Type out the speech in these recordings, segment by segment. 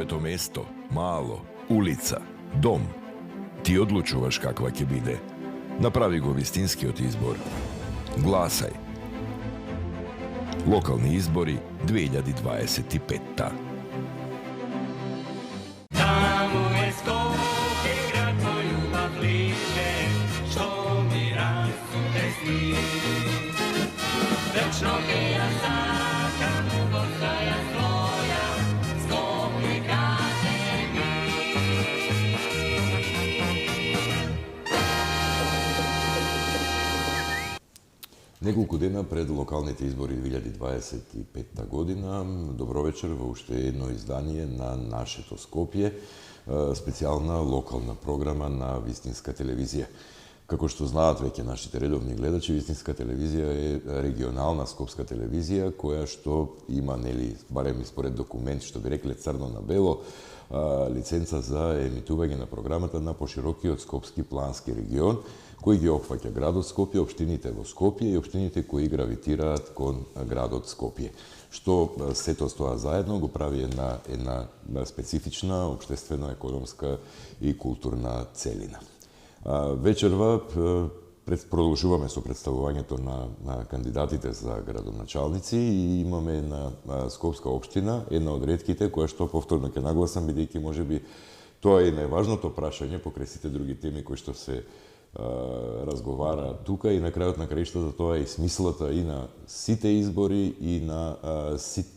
твоето место, мало, улица, дом. Ти одлучуваш каква ќе биде. Направи го вистинскиот избор. Гласај. Локални избори 2025. Таму е Скопје, град мој убав лише, што ми расуте сни. Вечно ке ја сакам, убавта ја своја, Скопје граде ми. Неколку дена пред локалните избори 2025 година, добро вечер во уште едно издание на нашето Скопје, специјална локална програма на Вистинска телевизија. Како што знаат веќе нашите редовни гледачи, Вистинска телевизија е регионална скопска телевизија која што има, нели, барем според документ што би рекле црно на бело, лиценца за емитување на програмата на поширокиот скопски плански регион, кој ги опфаќа градот Скопје, општините во Скопје и општините кои гравитираат кон градот Скопје. Што сето тоа заедно го прави една специфична општествено, економска и културна целина. Вечерва продолжуваме со представувањето на кандидатите за градоначалници и имаме една скопска општина, една од ретките која што повторно ќе нагласам, бидејќи можеби тоа е најважното прашање покрај сите други теми кои што се разговара тука и на крајот на краиштата тоа е и смислата и на сите избори и на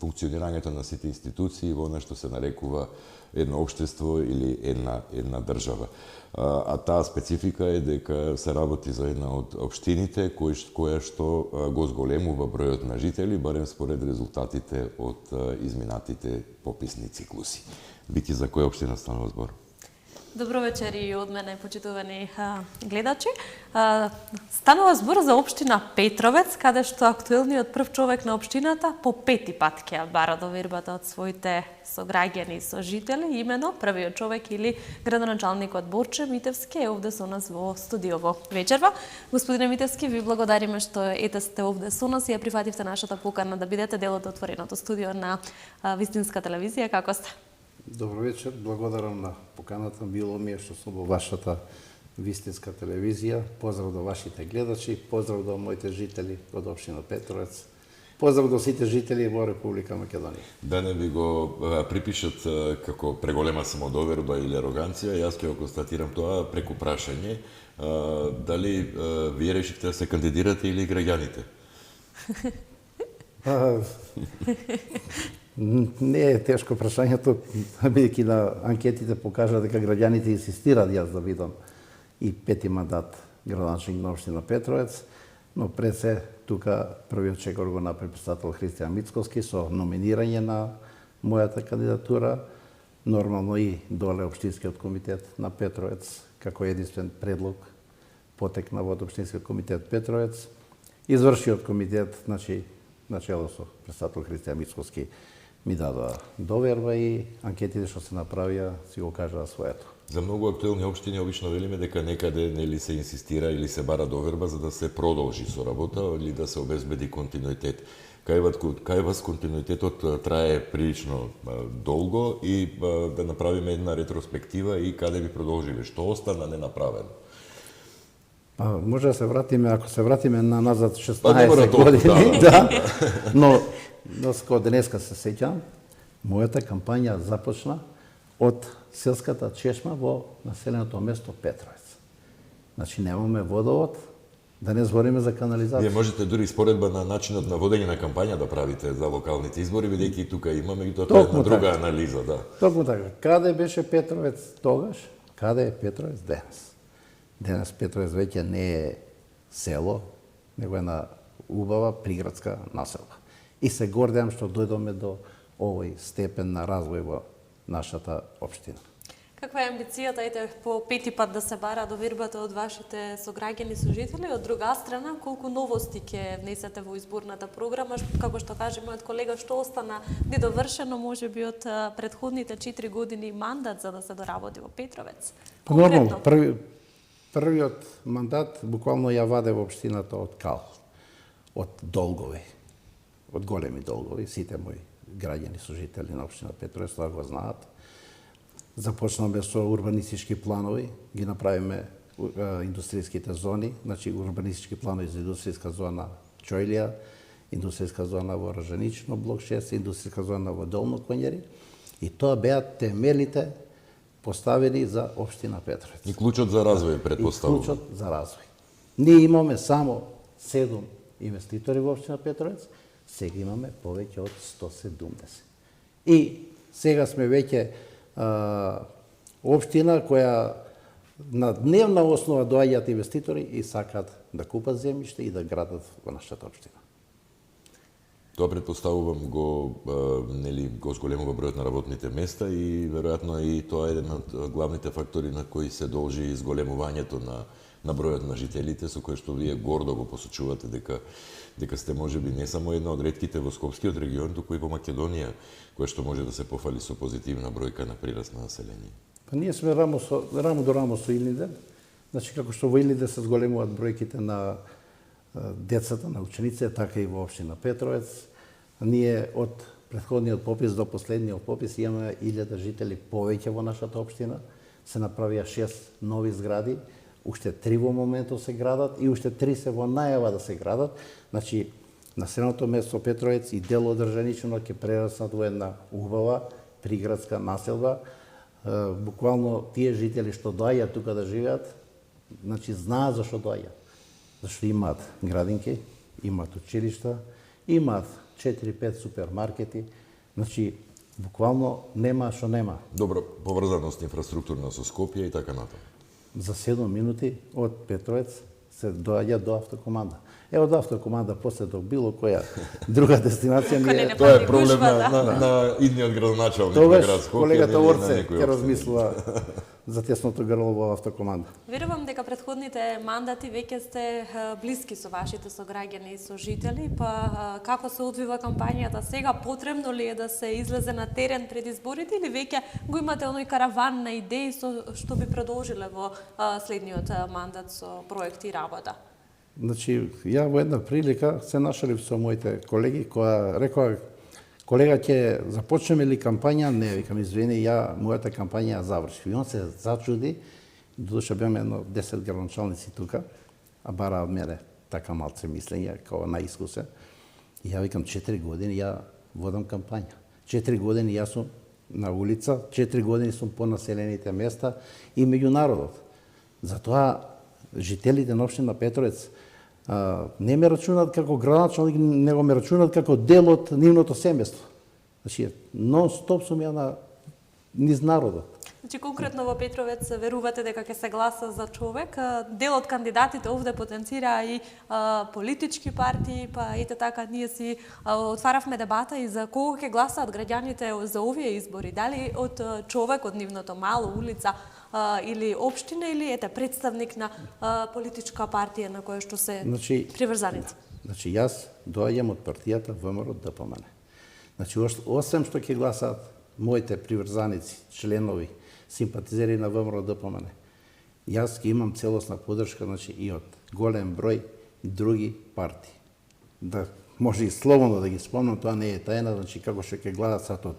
функционирањето на сите институции во она што се нарекува едно општество или една држава. А таа специфика е дека се работи за една од општините која што го зголемува бројот на жители, барем според резултатите од изминатите пописни циклуси. Вики, за која општина станува збор? Добро вечер и од мене, почитувани гледачи. Станува збор за општина Петровец, каде што актуелниот прв човек на општината по пети пат ќе бара довербата од своите сограѓани и сожители, имено првиот човек или градоначалникот Борче Митевски е овде со нас во студиово вечерва. Господине Митевски, ви благодариме што сте овде со нас и ја прифативте нашата покана да бидете дел од отвореното студио на Вистинска телевизија. Како сте? Добро вечер, благодарам на поканата. Било ми е што сум во вашата Вистинска телевизија. Поздрав до вашите гледачи, поздрав до моите жители од општина Петровец. Поздрав до сите жители во Република Македонија. Да не ви го припишат како преголема самодоверба или ароганција, јас ќе го констатирам тоа преку прашање. Дали вие решивте да се кандидирате или граѓаните? Не е тешко прашањето, бидејќи на анкетите покажа дека граѓаните инсистираат јас да бидам и пети мандат градоначалник на општина Петровец, но пред се тука првиот чекор го направи председател Христијан Мицковски со номинирање на мојата кандидатура, нормално и доле општинскиот комитет на Петровец како единствен предлог потекна во општинскиот комитет Петровец. Извршиот комитет, значи начело со председател Христијан Мицковски, ми дадоа доверба и анкетите што се направија си го кажаа своето. За многу актуелни општини обично велиме дека некаде нели се инсистира или се бара доверба за да се продолжи со работа или да се обезбеди континуитет. Кај вас континуитетот трае прилично долго и да направиме една ретроспектива и каде би продолжиле, што остана ненаправено? Може да се вратиме, ако се вратиме на назад 16 години, но кога денеска се сеќам, мојата кампања започна од селската чешма во населеното место Петровец. Значи немаме водовод, да не збориме за канализација. Вие можете дури споредба на начинот на водење на кампања да правите за локалните избори, бидејќи тука имаме и тоа е една друга анализа, да. Токму така. Каде беше Петровец тогаш? Каде е Петровец денес? Денес Петровец веќе не е село, него е една убава приградска населба. И се гордеам што дојдоме до овој степен на развој во нашата општина. Каква е амбицијата по пети пат да се бара довербата од вашите сограѓани и сожители? Од друга страна, колку новости ќе внесете во изборната програма, како што каже мојот колега, што остана недовршено можеби од претходните 4 години мандат за да се доработи во Петровец? Нормално, првиот мандат буквално ја ваде во општината од кал, од долгови, од големи долгови, сите мои граѓани сожители на општина Петровец тоа го знаат. Започнаме со урбанистички планови, ги направиме индустријските зони, значи урбанистички планови за индустријска зона Чојлија, индустријска зона во Ржанично, блок 6, индустријска зона во Долно Конјари, и тоа беа темелите поставени за општина Петровец. И клучот за развој предпоставува. И клучот за развој. Ние имаме само 7 инвеститори во општина Петровец, сега имаме повеќе од 170. И сега сме веќе општина која на дневна основа доаѓаат инвеститори и сакаат да купат земјиште и да градат во нашата општина. Тоа предпоставувам го зголемува бројот на работните места и веројатно и тоа е еден од главните фактори на кои се должи зголемувањето на бројот на жителите, со кој што вие гордо го посочувате дека сте можеби не само една од ретките во Скопскиот регион, туку и во Македонија, која што може да се пофали со позитивна бројка на прираст на население. Па ние сме рамо до рамо со Илинден. Значи како што во Илинден се зголемуваат бројките на децата, на учениците, така и во општина Петровец. Ние од претходниот попис до последниот попис имаме 1000 жители повеќе во нашата општина. Се направија 6 нови згради, уште 3 во моментов се градат и уште 3 се во најава да се градат. Значи, населеното место Петровец и дел од Ржанично ќе прераснат во една убава приградска населба. Буквално тие жители што доаѓаат тука да живеат, значи знаат зашто доаѓаат. Зашто имаат градинки, имаат училишта, имаат 4-5 супермаркети, значи буквално нема што нема. Добро, поврзаност инфраструктурна со Скопје и така натаму. За 7 минути од Петровец се доаѓа до автокоманда. Од автокоманда после до било која друга дестинација ние... Тоа е проблем на идниот градоначалник на град Скопје. Колегата Орце ќе размислува за тесното грло во автокоманда. Верувам дека претходните мандати веќе сте блиски со вашите сограѓани и со жители, па како се одвива кампањата сега, потребно ли е да се излезе на терен пред изборите или веќе го имате оној караван на идеи што би продолжиле во следниот мандат со проекти и работа? Значи, ја во една прилика се нашалив со моите колеги, која рекоа, колега, ќе започнеме ли кампања? Не, викам, извини, мојата кампања ја завршив. И он се зачуди, додуша беме едно 10 градоначалници тука, а бара од мене така малце мислење, као наискусен. И ја викам, 4 години ја водам кампања. 4 години јас сум на улица, 4 години сум по населените места и меѓу народот. Затоа жителите на општина Петровец не ме рачунат како градоначалник, него ме рачунат како дел од нивното семејство. Значи, нон-стоп сум ја низ народот. Значи, конкретно во Петровец верувате дека ќе се гласа за човек. Дел од кандидатите овде потенцира и политички партии, па ете така, ние си отваравме дебата и за кого ќе гласаат граѓаните за овие избори. Дали од човек од нивното мало улица или општина, или ете представник на политичка партија на која што се приврзаници? Значи, јас доаѓам од партијата ВМРО ДПМН. Значи, освен што ќе гласаат моите приврзаници, членови, симпатизери на ВМРО ДПМН, јас ќе имам целосна подршка, значи, и од голем број други партии. Да може и слободно да ги спомнам, тоа не е тајна, значи како што ќе гласат од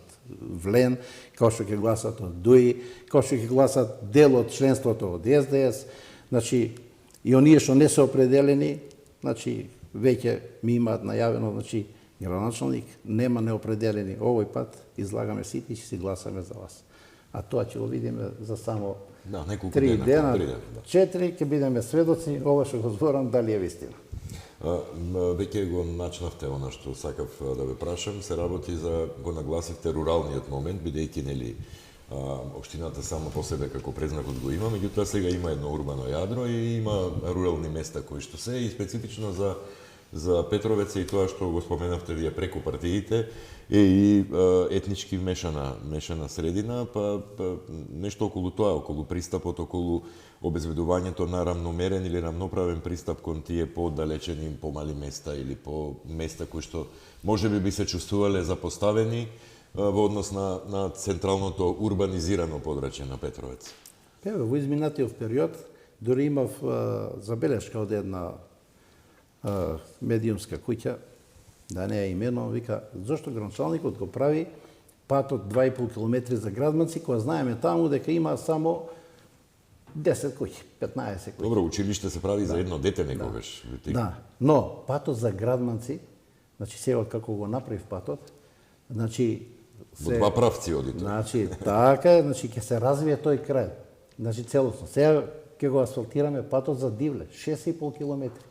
Влен, како што ќе гласат од ДУИ, како што ќе гласат дел од членството од СДС, значи и оние што не се определени, значи веќе ми имаат најавено, значи градоначалник нема неопределени, овој пат излагаме сите и ќе си гласаме за вас. А тоа ќе го видиме за само 3 дена, 4 ќе бидеме сведоци, ова што го зборам дали е вистина. Веќе го начнавте она што сакав да ве прашам, се работи за, го нагласивте руралниот момент, бидејќи нели општината само по себе како презнакот го има, меѓутоа сега има едно урбано јадро и има рурални места кои што се и специфично за Петровец и тоа што го споменавте вие преку партиите е и етнички мешана средина, па нешто околу тоа, околу пристапот, околу обезбедувањето на рамномерен или рамноправен пристап кон тие подалечени помали места или по места кои што можеби би се чувствувале запоставени во однос на централното урбанизирано подрачје на Петровец. Во изминатиот период дури имав забелешка од една медиумска куќа, да не е имено, вика, зошто градоначалникот го прави патот 2,5 километри за Градманци, која знаеме таму дека има само 10 куќи, 15 куќи. Добро, училиште се прави за едно дете некогаш. Да, но патот за Градманци, значи сега како го направив патот, значи Во два правци одите. Значи така, значи ќе се развие тој крај. Значи целосно. Сега ќе го асфалтираме патот за Дивле, 6,5 километри.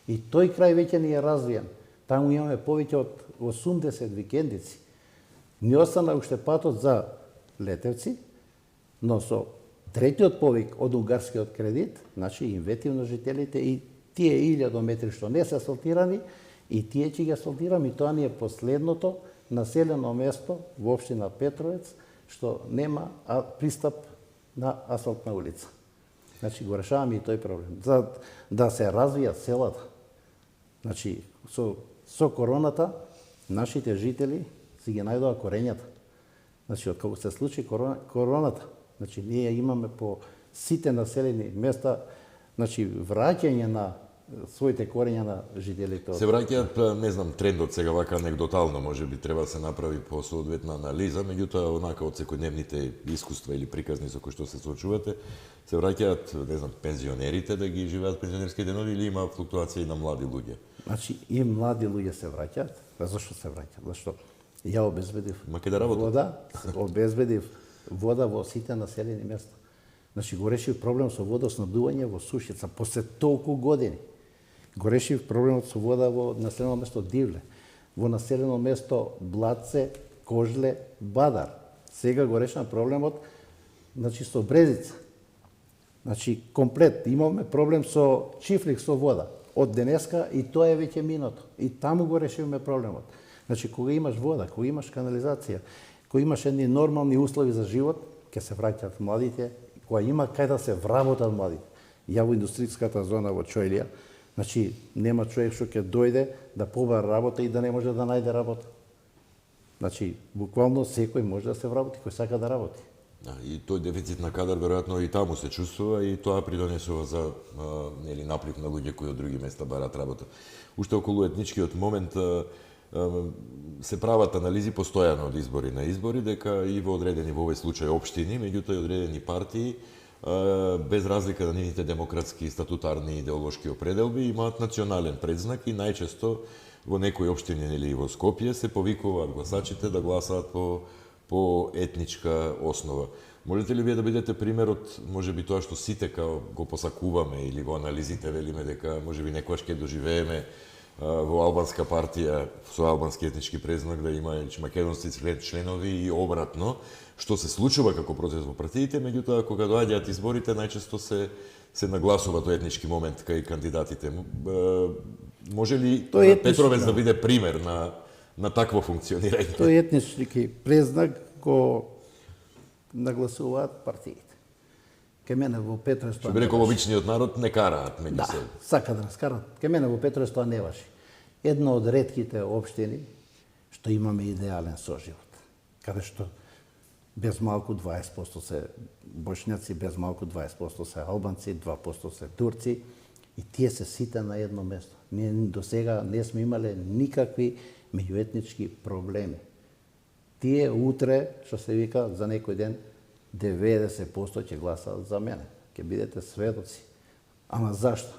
И тој крај веќе ни е развиен. Таму имаме повеќе од 80 викендици. Ни остана уште патот за Летевци, но со третиот повик од унгарскиот кредит, значи инветив на жителите и тие 1000 метри што не се асфалтирани, и тие ќе ги асфалтираме, и тоа ни е последното населено место во општина Петровец што нема пристап на асфалтна улица. Значи го решаваме и тој проблем. За да се развија селата. Значи со короната нашите жители си ги најдоа корењата. Значи откако се случи короната, значи ние имаме по сите населени места, значи враќање на своите корења на жителите. Се враќаат, не знам, трендот сега вака анегдотално, може би треба да се направи по соодветна анализа, меѓутоа онака од секојдневните искуства или приказни со кои што се соочувате, се враќаат, не знам, пензионерите да ги живеат пензионерски денови или има флуктуација и на млади луѓе? Значи и млади луѓе се враќаат. Зашто се враќаат? Зашто ја обезбедив вода, обезбедив вода во сите населени места. Значи го решив проблем со водоснабдување во Сушица после толку години. Го решив проблемот со вода во населено место Дивле, во населено место Блатце, Кожле, Бадар. Сега го решам проблемот, значи со Брезица. Значи комплет имаме проблем со Чифлик со вода. Од денеска и тоа е веќе минато. И таму го решивме проблемот. Значи кога имаш вода, кога имаш канализација, кога имаш едни нормални услови за живот, ќе се враќаат младите, кога има кај да се вработат младите. Ја во индустријската зона во Чојлија, значи нема човек што ќе дојде да побара работа и да не може да најде работа. Значи буквално секој може да се вработи кој сака да работи. Да, и тој дефицит на кадар веројатно и таму се чувствува и тоа придонесува за нели наплив на луѓе кои од други места бараат работа. Уште околу етничкиот момент се прават анализи постојано од избори на избори дека и во одредени во овој случај општини, меѓутоа и одредени партии без разлика на нивните демократски, статутарни, идеолошки определби, имаат национален предзнак и најчесто во некои општини или во Скопје се повикуваат гласачите да гласаат по етничка основа. Можете ли вие да бидете пример од можеби тоа што сите као го посакуваме или во анализите велиме дека можеби некогаш ќе доживееме во албанска партија со албански етнички презнак да има македонски членови и обратно, што се случува како процес во партиите, меѓутоа кога доаѓаат изборите најчесто се нагласува тој етнички момент кај кандидатите. Може ли Петровец да биде пример на такво функционирање? Тој етнички презнак го нагласуваат партиите. Ке мене во Петровец тоа. Што би рекол обичниот народ не караат меѓу себе. Да, сака да раскарат. Ке мене во Петровец тоа не важи. Една од ретките општини што имаме идеален соживот, каде што без малку 20% се бошњаци, без малку 20% се албанци, 2% се турци и тие се сите на едно место. Ние до сега не сме имале никакви меѓуетнички проблеми. Тие утре, што се вика, за некој ден 90% ќе гласаат за мене. Ќе бидете сведоци. Ама зашто?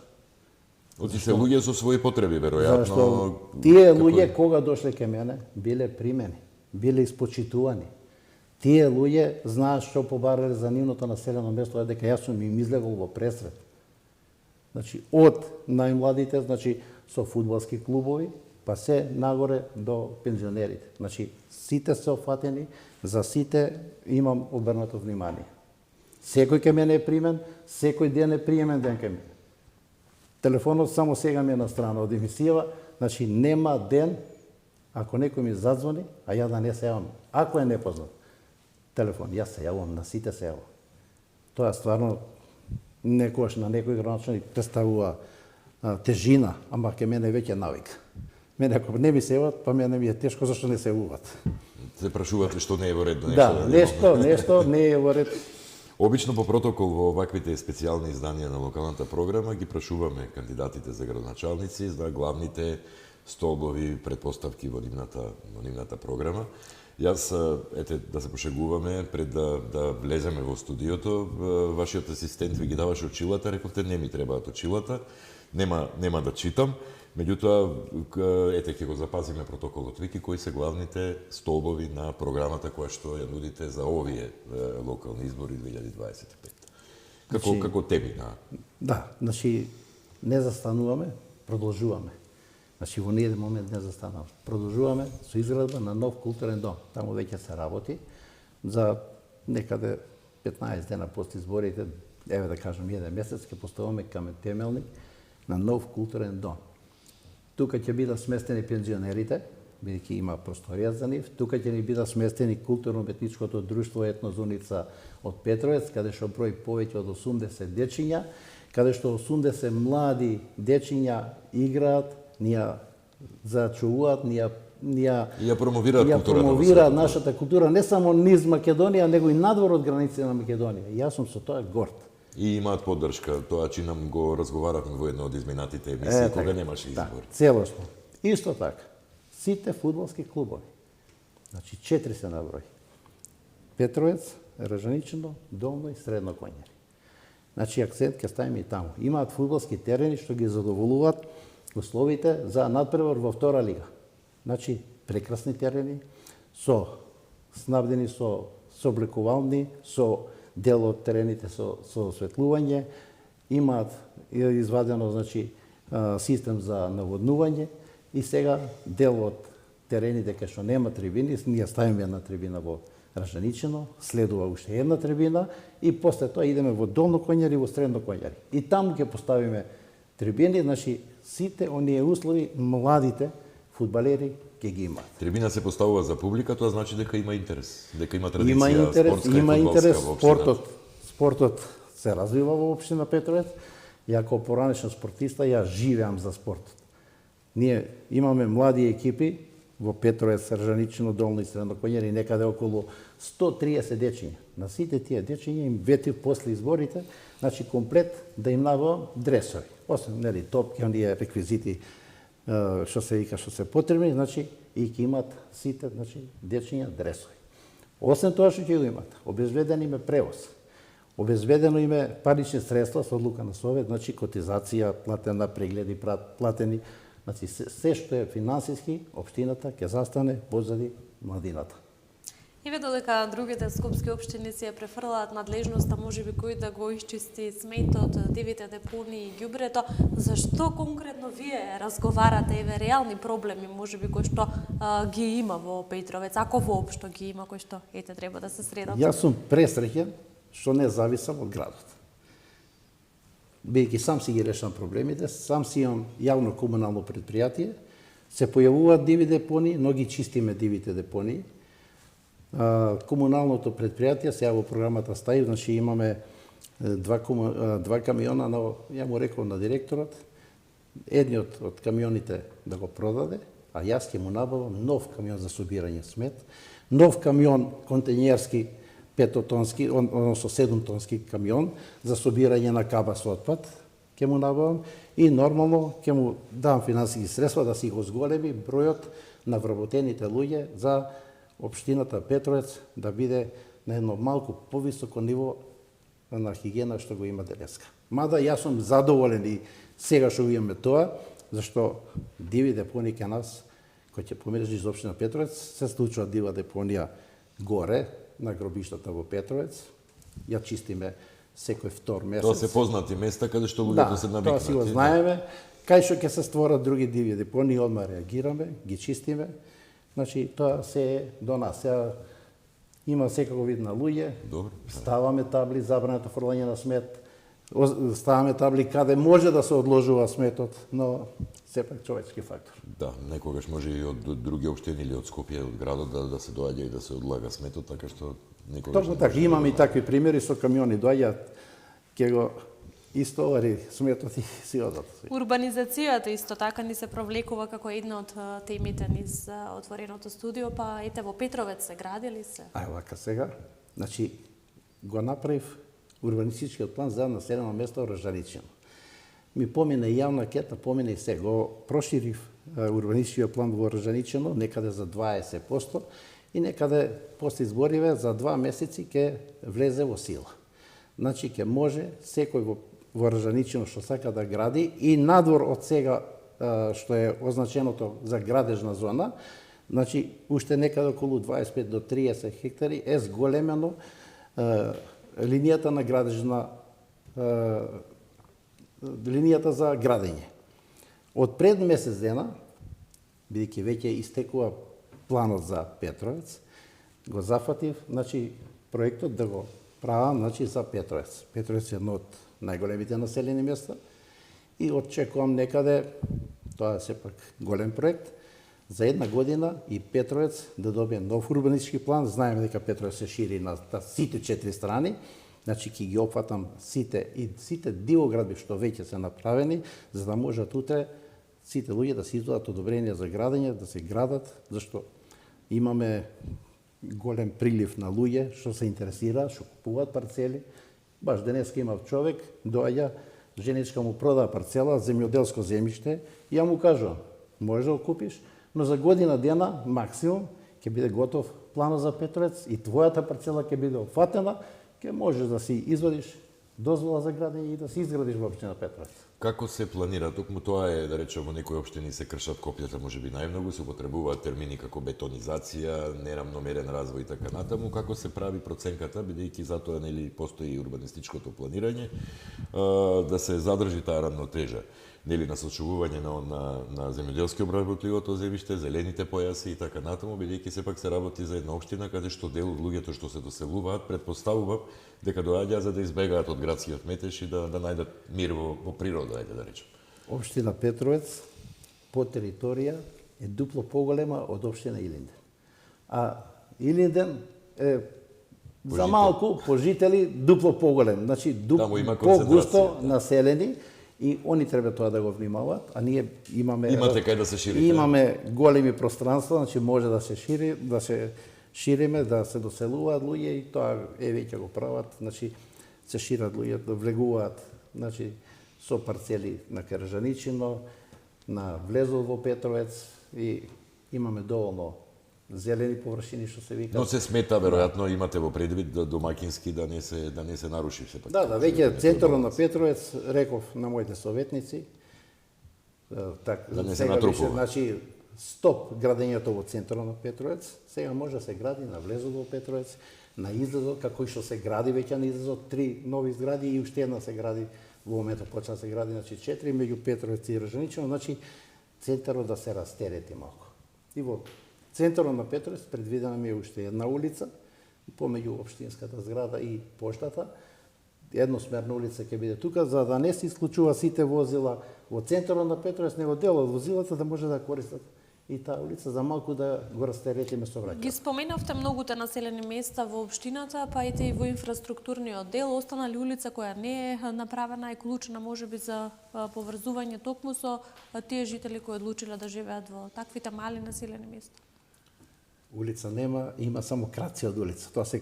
Оти се луѓе со своји потреби, веројатно. Зашто тие луѓе кога дошле ке мене, биле примени, биле испочитувани. Тие луѓе знаат што побарале за нивното населено место, дека јас сум им излегол во пресрет. Значи, од најмладите, значи, со фудбалски клубови, па се нагоре до пензионерите. Значи, сите се офатени, за сите имам обрнато внимание. Секој ке мене е примен, секој ден е приемен ден ке мене. Телефонот само сега ми е на страна од емисија, значи нема ден, ако некој ми задзвони, а ја да не се јавам. Ако е непознат, телефон, јас се јавам, на сите се јавам. Тоа стварно некојаш на некој граначник представува тежина, ама ке мене веќе навик. Мене ако не ми се јават, па мене ми е тешко зашто не се јават. Се прашувате што не е во ред. Да, нешто не е во ред. Обично по протокол во ваквите специјални изданија на локалната програма ги прашуваме кандидатите за градоначалници за главните столбови, предпоставки во нивната програма. Јас, ете, да се пошегуваме, пред да влеземе во студиото, вашиот асистент ви ги даваше очилата, рековте не ми требаат очилата, нема да читам. Меѓутоа, ете, ќе го запазиме протоколот. Вики, кои се главните столбови на програмата која што ја нудите за овие локални избори 2025? Како теми на... Да, значи, не застануваме, продолжуваме. Значи, во ниеден момент не застануваме. Продолжуваме со изградба на нов културен дом. Таму веќе се работи. За некаде 15 дена после изборите, еве да кажем, 1 месец, ќе поставаме камен темелник на нов културен дом. Тука ќе бидат сместени пензионерите, бидејќи има просторија за нив. Тука ќе ни бидат сместени културно-уметничкото друштво Етнозуница од Петровец, каде што број повеќе од 80 дечиња, каде што 80 млади дечиња играат, нија зачувуваат, ја промовираат нашата култура не само низ Македонија, него и надвор од границите на Македонија. Јас сум со тоа горд. И имаат поддршка, тоа чинам го разговаравме во една од изминатите емисии, кога немаше избори. Да, целосно. Исто така, сите фудбалски клубови, значи 4 се наброи. Петровец, Ржаничино, Долно и Средно Коњари. Значи акцент ќе ставиме и таму. Имаат фудбалски терени што ги задоволуваат условите за надпревар во втора лига. Значи прекрасни терени, снабдени со облекувални, со дел од терените со осветлување, имаат извадено значи систем за наводнување и сега дел од терените кај што нема трибини, ние ставиме една трибина во Ржаничино, следува уште една трибина и после тоа идеме во Долно Коњари и во Средно Коњари. И таму ќе поставиме трибини, значи сите оние услови младите фудбалери ќе ги имаат. Трибина се поставува за публика, тоа значи дека има интерес, дека има традиција има интерес, спортска спортот се развива во општина Петровец. Ја како поранешен спортиста ја живеам за спортот. Ние имаме млади екипи во Петровец, Ржаничино, Долно и Средно Коњари, некаде околу 130 дечиња. На сите тие дечиња им ветив после изборите, значи комплет да им набавам дресови. Освен нели топки, оние реквизити што се потребни, значи и ќе имат сите, значи дечиња дресови. Освен тоа што ќе го имат, обезбеден им е превоз. Обезбедено им е парични средства со одлука на Совет, значи котизација, платена, прегледи платени, значи се што е финансиски, општината ќе застане позади младината. И додека другите скопски општини си ја префрлаат надлежноста, можеби кој да го исчисти сметот, дивите депонии и ѓубрето, зашто конкретно вие разговарате еве реални проблеми, можеби кои што ги има во Петровец, ако воопшто ги има, кои што ете треба да се средат? Јас сум пресреќен што не зависам од градот. Бидејќи сам си ги решам проблемите, сам си имам јавно комунално предпријатие, се појавуваат диви депонии, но ги чистиме дивите депонии. Комуналното предпријатие, сега во програмата стаи, значи имаме два камиона, ја му рекол на директорот, едниот од камионите да го продаде, а јас ќе му набавам нов камион за собирање смет, нов камион контењерски 5-тонски, односно 7-тонски камион за собирање на каба со отпад, ќе му набавам и нормално ќе му дам финансиски средства да си го зголеми бројот на вработените луѓе за општината Петровец да биде на едно малку повисоко ниво на хигиена што го има денеска. Мада јас сум задоволен и сега што имаме тоа, зашто диви депонии кај нас, кој ќе поминеш из општина Петровец, се случува дива депонија горе, на гробиштата во Петровец. Ја чистиме секој втор месец. Тоа се познати места каде што луѓето се навикнати. Тоа си го знаеме. Кај што ќе се створат други диви депонии, одма реагираме, ги чистиме. Значи, тоа се е до нас. Сега има секако вид на луѓе. Добро. Ставаме табли, забрането фрлање на смет. Ставаме табли каде може да се одложува сметот, но сепак човечки фактор. Да, некогаш може и од други општини или од Скопје, од градот да се доаѓа и да се одлага сметот, така што некогаш... Точно така, имаме и такви примери со камиони доаѓаат, ќе го истовари сметот и си одат. Урбанизацијата исто така ни се провлекува како една од темите низ отвореното студио, па ете во Петровец се градили се? Ај вака сега, значи го направив урбанистичкиот план за населено место Ржаничино. Ми помине јавна анкета, помине и се, го проширив урбанистичкиот план во Ржаничино, некаде за 20%, и некаде после избориве за 2 месеци ќе влезе во сила. Значи ќе може секој во Ржаничино што сака да гради и надвор од сега што е означеното за градежна зона, значи уште некаде околу 25 до 30 хектари е зголемено линијата на градежна линијата за градење. Од пред месец дена, бидејќи веќе истекува планот за Петровец, го зафатив, значи проектот да го правам, значи за Петровец. Петровец е едно од најголемите населени места и очекувам некаде, тоа е сепак голем проект, за 1 година и Петровец да добие нов урбанистички план. Знаеме дека Петровец се шири на сите 4 страни, значи ќе ги опфатам сите дивоградби што веќе се направени, за да можат утре сите луѓе да се издадат одобрение за градење, да се градат, зашто имаме голем прилив на луѓе што се интересираат, што купуваат парцели. Баш денеска имав човек, доаѓа, женичка му продава парцела, земјоделско земјиште, и ја му кажувам, можеш да го купиш, но за година дена, максимум, ќе биде готов планот за Петровец и твојата парцела ќе биде опфатена, ќе можеш да си извадиш дозвола за градење и да се изградиш во општина Петровец. Како се планира? Токму тоа е, да речеме, во некои општини се кршат копјата, можеби најмногу, се употребуваат термини како бетонизација, неравномерен развој и така натаму. Како се прави проценката, бидејќи затоа нели постои урбанистичкото планирање, да се задржи таа рамнотежа? Нели насочувување на земјоделски обработливото земјиште, зелените појаси и така натаму, бидејќи сепак се работи за една општина каде што дел од луѓето што се доселуваат претпоставува дека доаѓаат за да избегаат од градскиот метеж и да најдат мир во природа, ајде да речем. Општина Петровец по територија е дупло поголема од општина Илинден. А Илинден е за малку по жители дупло поголем, значи дупло погусто населени. И они треба тоа да го внимаваат, а ние имате кај да се ширите. Имаме големи пространства, значи може да се шири, да се шириме, да се доселуваат луѓе и тоа веќе го прават, значи се шират луѓе, да влегуваат, значи со парцели на Ржаничино, на влезот во Петровец и имаме доволно зелени површини што се вика. Но се смета веројатно имате во предвид домакински да не се наруши сепак. Да, веќе центарот на Петровец реков на моите советници да не се натрупува. Значи стоп градењето во центарот на Петровец, сега може да се гради на влезот во Петровец, на излезот, како и што се гради веќе на излезот 3 нови згради и уште една се гради во моментот почна да се гради, значи 4 меѓу Петровец и Ржаничино, значи центарот да се растерети малку. И во центарот на Петровец предвидена ми е уште една улица, помеѓу општинската зграда и поштата. Едносмерна улица ќе биде тука, за да не се исклучува сите возила во центарот на Петровец, него дел од возилата да може да користат и таа улица за малку да го растеретиме сообраќајот. Ги споменавте многуте населени места во општината, па и во инфраструктурниот дел. Остана ли улица која не е направена и клучна можеби за поврзување токму со тие жители кои одлучиле да живеат во таквите мали населени места? Улица нема, има само краци од улица. Тоа се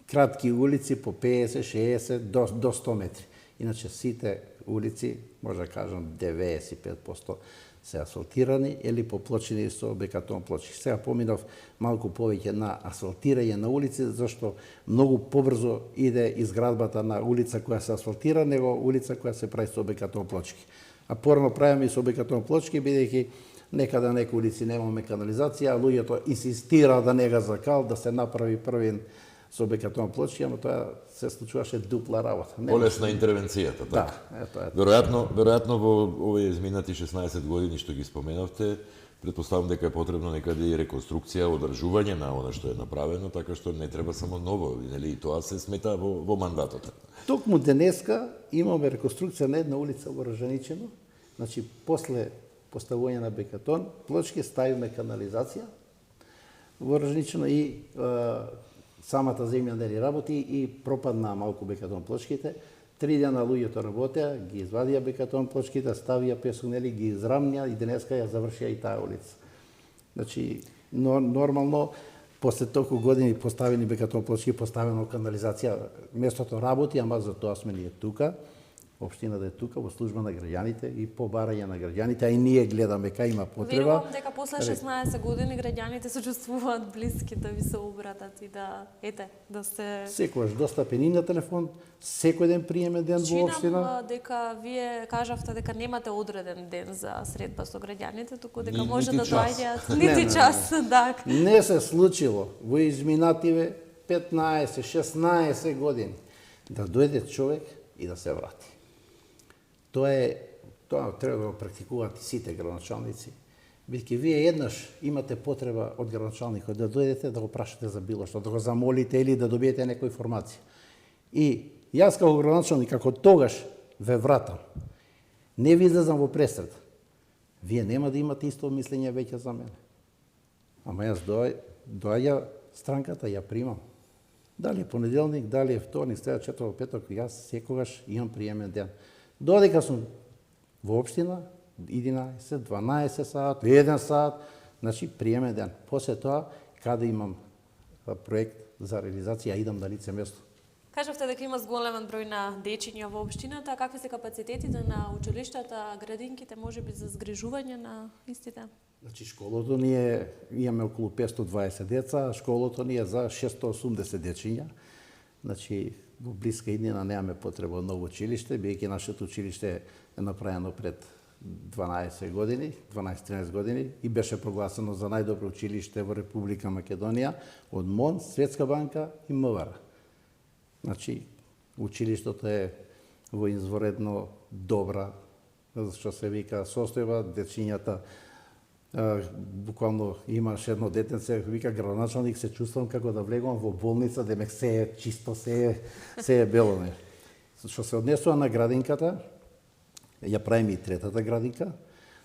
кратки улици по 50, 60 до 100 метри. Иначе сите улици, може да кажам 95% се асфалтирани или поплочени со бекатон плочки. Сега поминав малку повеќе на асфалтирање на улици, зашто многу побрзо иде изградбата на улица која се асфалтира, него улица која се прави со бекатон плочки. А порано правиме и со бекатон плочки, бидејќи некаде некои улици немаме канализација, а луѓето инсистира да не га закал, да се направи првин со бекатон плочки, ама тоа се случуваше дупла работа. Полесна интервенцијата, така. Да, ето. Веројатно во овие изминати 16 години што ги споменавте, претпоставам дека е потребно некаде и реконструкција, одржување на она што е направено, така што не треба само ново, нели, и тоа се смета во мандатот. Токму денеска имаме реконструкција на една улица во Ржаничино, значи после поставување на бекатон плочки ставиме канализација во Ржаничино и самата земја нели работи и пропадна малку бекатон плочките. 3 дена луѓето работеа, ги извадија бекатон плочките, ставија песок, нели ги израмња и денеска ја завршија и таа улица. Значи нормално после толку години поставени бекатон плочки, поставено канализација, местото работи, ама за тоа сме ние тука. Општината е тука во служба на граѓаните и побарање на граѓаните, а и ние гледаме кај има потреба. Верувам дека после 16 години граѓаните се чувствуваат блиски да ви се обратат и да да се Секогаш достапен и на телефон, секој ден приемен ден во општина. Чинам дека вие кажавте дека немате одреден ден за средба со граѓаните, туку дека Нити може да час. доаѓаат нити час, да. Не се случило во изминативе 15-16 години да дојде човек и да се врати. Тоа треба да го практикуваат и сите градоначалници. Бидејќи вие еднаш имате потреба од градоначалникот да дојдете да го прашате за било што, да го замолите или да добиете некоја информација. И јас како градоначалник, како тогаш ве вратам, не ви излезам во пресред. Вие нема да имате исто мислење веќе за мене. Ама јас доаѓа странката, ја примам. Дали е понеделник, дали е вторник, среда, четврток, петок, јас секогаш имам приемен ден. Додека сум во општина, 11, 12 саат, 1 саат, значи приемен ден. После тоа, каде имам проект за реализација, идам на лице место. Кажавте дека има зголемен број на дечиња во општината, а какви се капацитетите на училиштата, градинките, можеби за згрижување на истите? Значи, школото ни е, имаме околу 520 деца, школото ни е за 680 дечиња. Значи, во блиска иднина немаме потреба од ново училиште, бидејќи нашето училиште е направено пред 12 години, 12-13 години и беше прогласено за најдобро училиште во Република Македонија од МОН, Светска банка и МВР. Значи, училиштето е во изворедно добра, што се вика, состојба, дечињата буквално имаш едно детенце, вика градоначалник, се чувствувам како да влегувам во болница, демек се е чисто, се е бело. Што се однесува на градинката, ја правиме и третата градинка.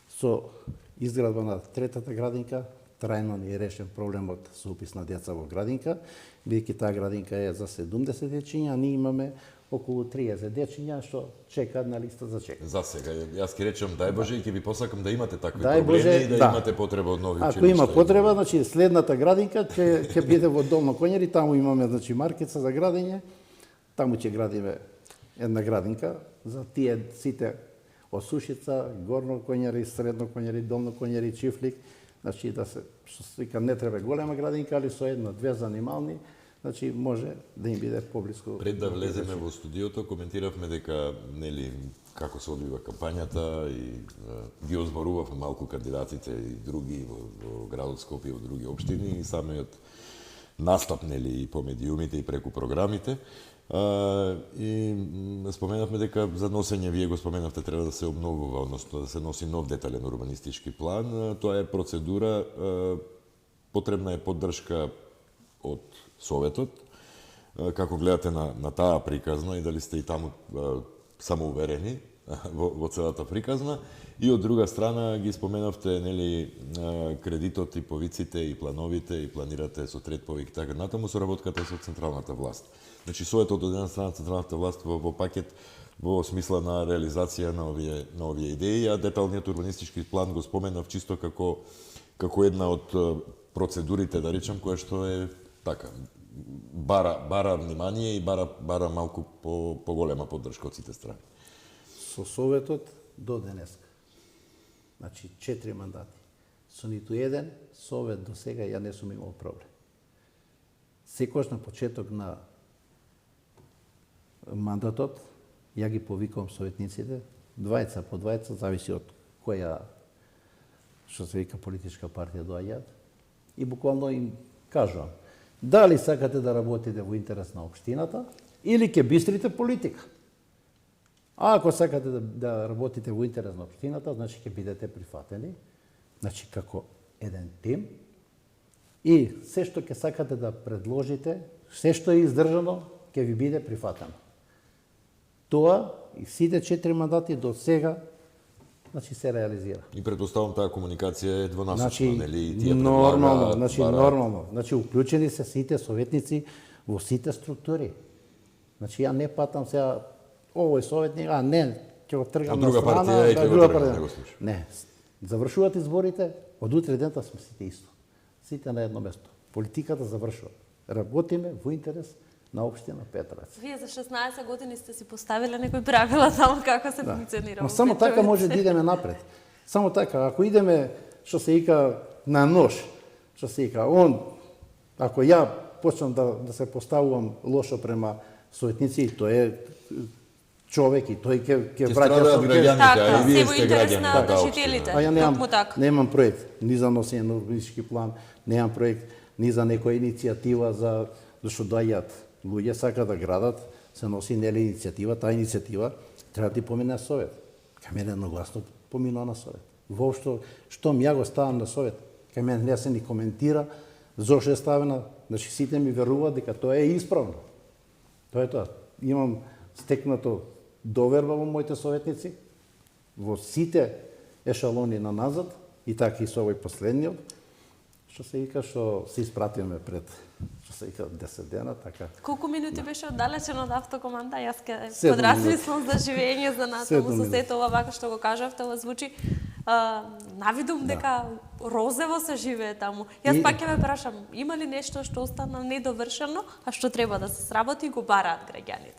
Со изградба на третата градинка, трајно ни е решен проблемот со упис на деца во градинка, бидејќи таа градинка е за 70 дечиња, а ние имаме околу 30 дечиња што чекаат на листа за чекање. За сега, јас ќе речем дај Боже и ќе ви посакам да имате такви Дај проблеми Боже, и да имате потреба од нови училишта. Ако има потреба, значи следната градинка ќе биде во Долно Коњари, таму имаме значи маркица за градење. Таму ќе градиме една градинка за тие сите од Сушица, Горно Коњари, Средно Коњари, Долно Коњари, Чифлик. Значи да се што се вика не треба голема градинка, али со една-две занимални, значи може да им биде поблиску. Пред да влеземе во студиото, коментиравме дека нели како се одвива кампањата и ги озборувавме малку кандидатите и други во градот Скопје, во други општини и самиот настап нели и по медиумите и преку програмите. И споменавме дека за носење, вие го споменавте, треба да се обновува, односно да се носи нов детален урбанистички план. Тоа е процедура, потребна е поддршка од Советот. Како гледате на таа приказна и дали сте и таму самоуверени во целата приказна? И од друга страна ги споменавте нели кредитот и повиците и плановите и планирате со трет повик така натаму соработката со централната власт. Значи Советот од една страна, централната власт во пакет во смисла на реализација на овие идеи, а деталниот урбанистички план го споменав чисто како една од процедурите, да речем, која што е така бара внимание и бара малку поголема поддршка од сите страни. Со Советот до денеска. Значи 4 мандати. Со ниту еден Совет до сега ја не сум имал проблем. Секогаш на почеток на мандатот ја ги повикувам советниците, двајца по двајца, зависи од која што се вика политичка партија доаѓаат, и буквално им кажувам дали сакате да работите во интерес на општината или ќе бистрите политика. А ако сакате да работите во интерес на општината, значи ќе бидете прифатени, значи како еден тим, и се што ќе сакате да предложите, се што е издржано, ќе ви биде прифатено. Тоа и сите 4 мандати до сега значи се реализира. И предпоставам таа комуникација е двонасочна, Значи, нели? Тие нормално, предлагаат, нормално. Значи, уклучени се сите советници во сите структури. Значи, ја не патам сега овој советник, а не, ќе го тргам на друга страна, партија и ќе го друга тргам, партија. не го слушам. Не, завршуваат изборите, од утре дента сме сите исто. Сите на едно место. Политиката завршува. Работиме во интерес на општина Петровец. Вие за 16 години сте си поставиле некои правила таму како се функционира. Но само така може да идеме напред. Само така, ако идеме, што се ика на нож, што се ика, ако ја почнам да се поставувам лошо према советници, тој е човек и тој ќе враќа страдаат граѓаните, Така, а и вие се во сте интерес граѓани на на таа жителите. општина. А ја Токму така. немам проект ни за носење на урбанистички план, немам проект ни за некоја иницијатива за зашто доаѓаат луѓе сака да градат, се носи нели иницијатива, таа иницијатива треба да ти помине на совет. Кај мене едногласно поминува на совет. Воопшто штом ја го ставам на совет, кај мене не се ни коментира зошто е ставена, значи сите ми веруваат дека тоа е исправно. Тоа е тоа. Имам стекнато доверба во моите советници, во сите ешалони на назад, и така и со овој последниот, што се вика што се испратиме пред, што се вика 10 дена, така. Колку минути беше оддалечен од автокоманда? Јас ке 7 подразмислам за живење за натаму 7 со минути. сето ова вака што го кажавте, ова звучи навидум дека розево се живее таму. Јас И- пак ќе ве прашам, има ли нешто што остана недовршено, а што треба да се сработи и го бараат граѓаните?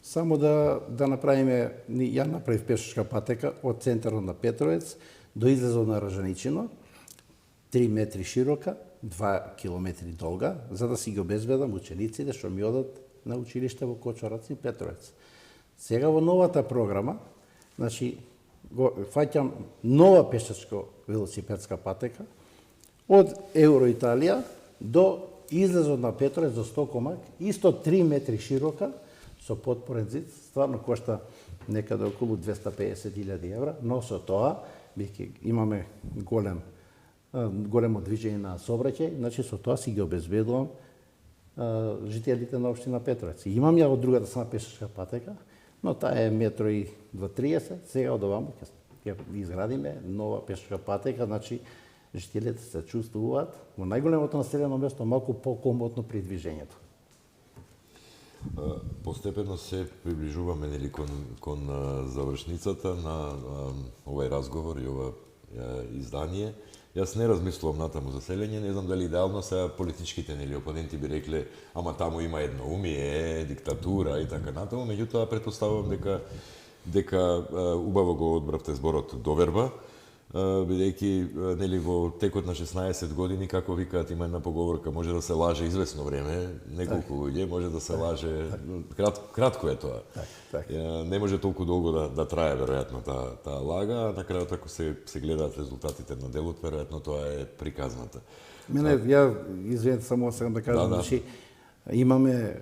Само да направиме, ја направив пешачка патека од центарот на Петровец до излезот на Ражаничино, 3 метри широка, 2 километри долга, за да си ги обезбедам учениците што ми одат на училиште во Кочорац и Петровец. Сега во новата програма, значи, го фаќам нова пешачко-велосипедска патека од Евро Италија до излезот на Петровец до Стокомак, исто 3 метри широка, со потпорен зид, стварно кошта некаде околу 250.000 евра, но со тоа, бидејќи имаме големо движење на сообраќај, значи со тоа си ги обезбедувам жителите на општина Петровец. И имам ја од другата страна пешачка патека, но таа е 1,230 м, сега од оваму ќе изградиме нова пешачка патека, значи жителите се чувствуваат во најголемото населено место малку покомотно при движењето. Постепено се приближуваме нели кон завршницата на овој разговор и ова издание. Јас не размислувам натаму за селење, не знам дали идеално сега политичките нели опоненти би рекле, ама таму има едноумие, диктатура и така натаму, меѓутоа претпоставувам дека убаво го одбравте зборот доверба, бидејќи нели во текот на 16 години, како викаат, има една поговорка, може да се лаже извесно време, неколку луѓе, може да се лаже кратко е тоа. Не може толку долго да трае веројатно таа лага, а на крајот ако се гледаат резултатите на делот, веројатно тоа е приказната. Мене, ја, извинете, само сакам да кажам, значи, имаме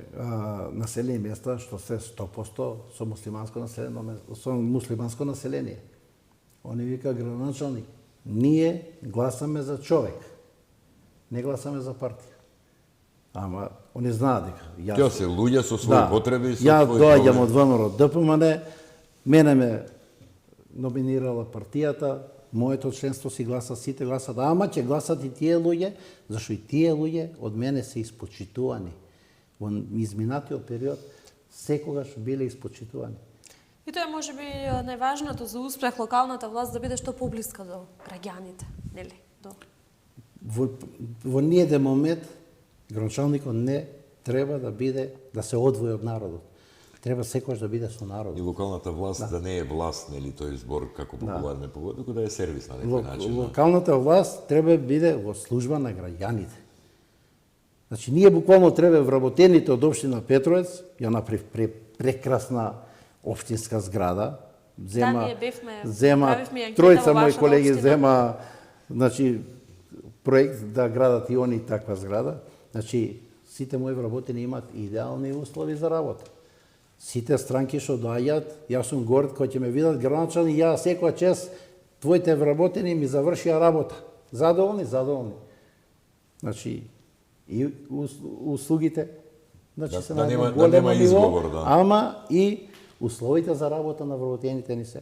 населени места што се 100% со муслиманско население. Они вика градоначалник, ние гласаме за човек, не гласаме за партија. Ама, они знаат дека Тоа се луѓе со своји потреби, со ја своји доаѓам проблеми. од ВМРО ДПМН, мене ме номинирала партијата, моето членство си гласа, сите гласат, ама ќе гласат и тие луѓе, зашто и тие луѓе од мене се испочитувани. Во изминатиот период секогаш биле испочитувани. И тоа е можеби најважното за успех локалната власт да биде што поблиска до граѓаните, нели? Во ниеден момент градоначалникот не треба да се одвои од народот. Треба секогаш да биде со народот. И локалната власт да не е власт, нели, тој збор како популарно е, туку да е сервис на некој начин. Локалната власт треба да биде во служба на граѓаните. Значи, ние буквално треба вработените од општина Петровец, ја направив прекрасна општинска зграда, ние бевме, зема правивме анкета тројца во мои вашата колеги општина. зема, значи, проект да градат и они таква зграда. Значи, сите мои вработени имаат идеални услови за работа. Сите странки што доаѓаат, јас сум горд кој ќе ме видат градоначалник, ја секоја чест твоите вработени ми завршија работа. Задоволни. Значи, и услугите, значи се на едно големо ниво, ама и условите за работа на вработените ни се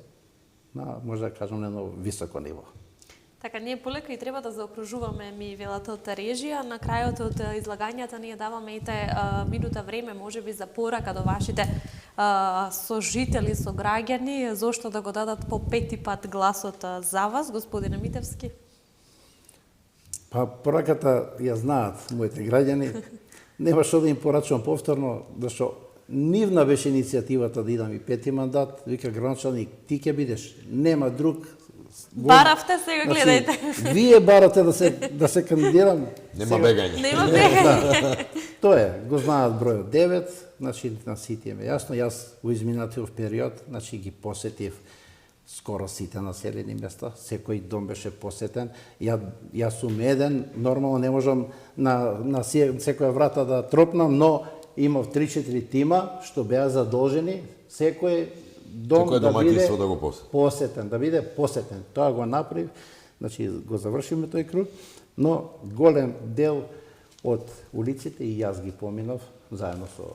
може да кажам на едно високо ниво. Така, ние полека и треба да заокружуваме ми велата од режија. На крајот од излагањата ние даваме и минута време, можеби за порака до вашите сожители, сограѓани, зошто да го дадат по 5 пат гласот за вас, господине Митевски? Па пораката ја знаат моите граѓани. Нема што да им порачувам повторно, зашто нивна беше иницијативата да идам и пети мандат, вика градоначалник, ти ќе бидеш, нема друг. Баравте сега, гледајте. Вие барате да се кандидирам. Нема бегање. Нема бегање. Тоа е, го знаат бројот 9, значи на сите ме јасно. Јас во изминатиот период, значи ги посетив скоро сите населени места, секој дом беше посетен. Јас сум еден, нормално не можам на секоја врата да тропнам, но имав 3-4 тима што беа задолжени секој дом Секој да биде домаќинство да го посетен, да биде посетен. Тоа го направив, значи го завршиме тој круг, но голем дел од улиците и јас ги поминав заедно со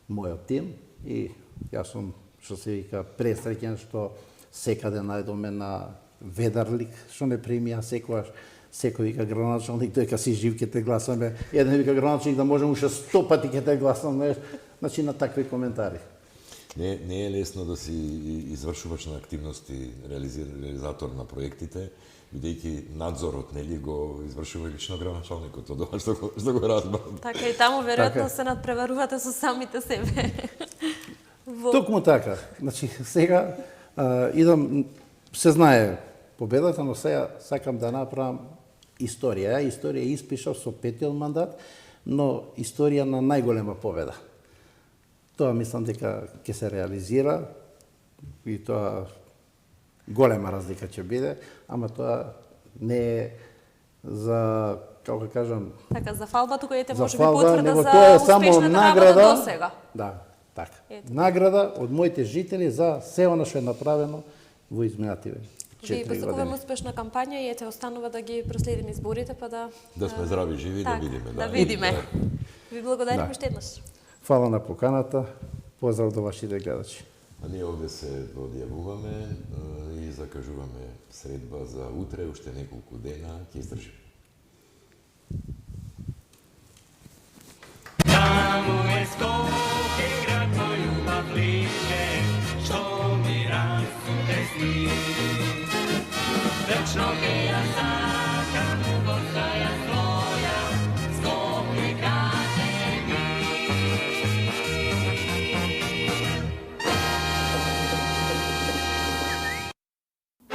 мојот тим и јас сум, што се вика, пресреќен што секаде најдоме на ведар лик, што не примија секојаш. Секој вика градоначалник, тој ка си жив ќе те гласаме. Еден вика градоначалник да можем уште 100 пати ќе те гласаме. Значи на такви коментари. Не е лесно да си извршуваш на активности, реализатор на проектите, бидејќи надзорот нели го извршува лично градоначалникот, од ова што го разбрав. Така и таму веројатно се надпреварувате со самите себе. Токму така. Значи сега идам, се знае победата, но сега сакам да направам историја. Историја испишав со петиот мандат, но историја на најголема победа. Тоа мислам дека ќе се реализира и тоа голема разлика ќе биде, ама тоа не е за, како да кажам, Така, за фалба, тука ете за може би фалба, потврда него за тоа е само успешната работа награда. до сега. Да, така. Ето. Награда од моите жители за се она што е направено во изминативе Ви 4 посакувам години. успешна кампања и ете останува да ги проследиме изборите, па Да сме здрави, живи, да така, видиме. Да видиме. Ви благодарам Да. уште еднаш. Фала на поканата. Поздрав до вашите гледачи. А ние овде се одјавуваме и закажуваме средба за утре, уште неколку дена, ќе издржиме. Таму е Скопје, град мој љубав лише, што ми расуте сни. Вечно ке ја сакам, вода ја своја, Скопје граде ми.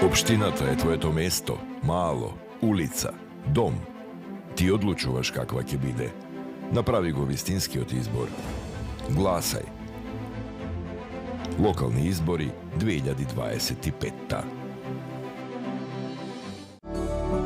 Општината е твоето место, мало, улица, дом. Ти одлучуваш каква ќе биде. Направи го вистинскиот избор. Гласај. Локални избори 2025.